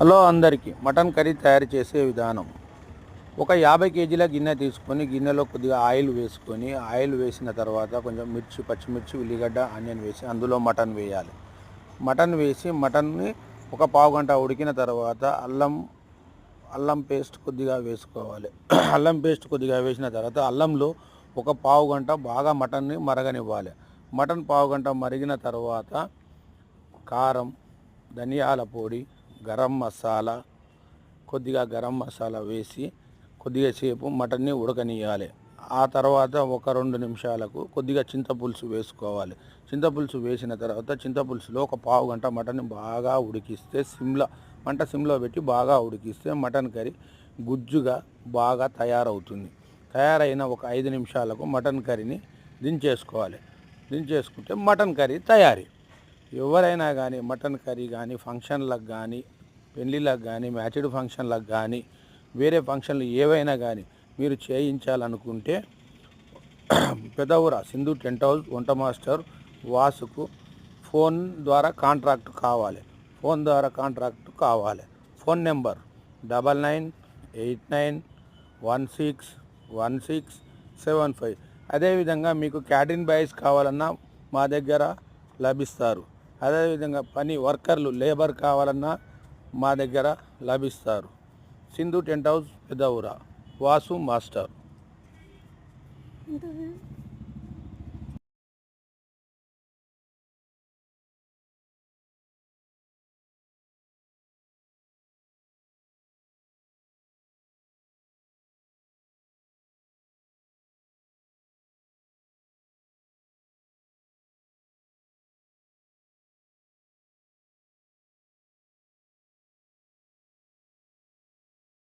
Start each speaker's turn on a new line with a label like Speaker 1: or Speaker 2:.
Speaker 1: Hello అందరికీ mutton curry తయారు చేసే విధానం. ఒక 50 కేజీల గిన్నె తీసుకొని గిన్నెలో కొద్దిగా ఆయిల్ వేసుకొని ఆయిల్ వేసిన తర్వాత కొంచెం మిర్చి, పచ్చిమిర్చి, ఉల్లిగడ్డ, ఆనియన్ వేసి అందులో మటన్ వేయాలి. మటన్ వేసి మటన్ని ఒక పావు గంట ఉడికిన తర్వాత అల్లం పేస్ట్ కొద్దిగా వేసుకోవాలి. అల్లం పేస్ట్ కొద్దిగా వేసిన తర్వాత అల్లంలో ఒక పావు గంట బాగా మటన్ని మరగనివ్వాలి. మటన్ పావు గంట మరిగిన తర్వాత కారం, ధనియాల పొడి, గరం మసాలా, కొద్దిగా గరం మసాలా వేసి కొద్దిగా సేపు మటన్ని ఉడకనియాలి. ఆ తర్వాత ఒక 2 నిమిషాలకు కొద్దిగా చింతపులుసు వేసుకోవాలి. చింతపులుసు వేసిన తర్వాత చింతపులుసులో ఒక పావు గంట మటన్ని బాగా ఉడికిస్తే సిమ్లో పెట్టి బాగా ఉడికిస్తే మటన్ కర్రీ గుజ్జుగా బాగా తయారవుతుంది. తయారైన ఒక 5 నిమిషాలకు మటన్ కర్రీని దించేసుకోవాలి. దించేసుకుంటే మటన్ కర్రీ తయారీ. ఎవరైనా కానీ మటన్ కర్రీ కానీ ఫంక్షన్లకు కానీ, పెళ్ళిళ్ళకు కానీ, మ్యాచ్డ్ ఫంక్షన్లకు కానీ, వేరే ఫంక్షన్లు ఏవైనా కానీ మీరు చేయించాలనుకుంటే పెదవుర సింధు టెంట్ హౌస్ వంట మాస్టర్ వాసుకు ఫోన్ ద్వారా కాంట్రాక్ట్ కావాలి. Phone number 9989161675. అదేవిధంగా మీకు క్యాటరింగ్ బాయ్స్ కావాలన్నా మా దగ్గర లభిస్తారు. అదేవిధంగా వర్కర్లు లేబర్ కావాలన్నా మా దగ్గర లభిస్తారు. Sindhu tent house Pedavura Vasu master.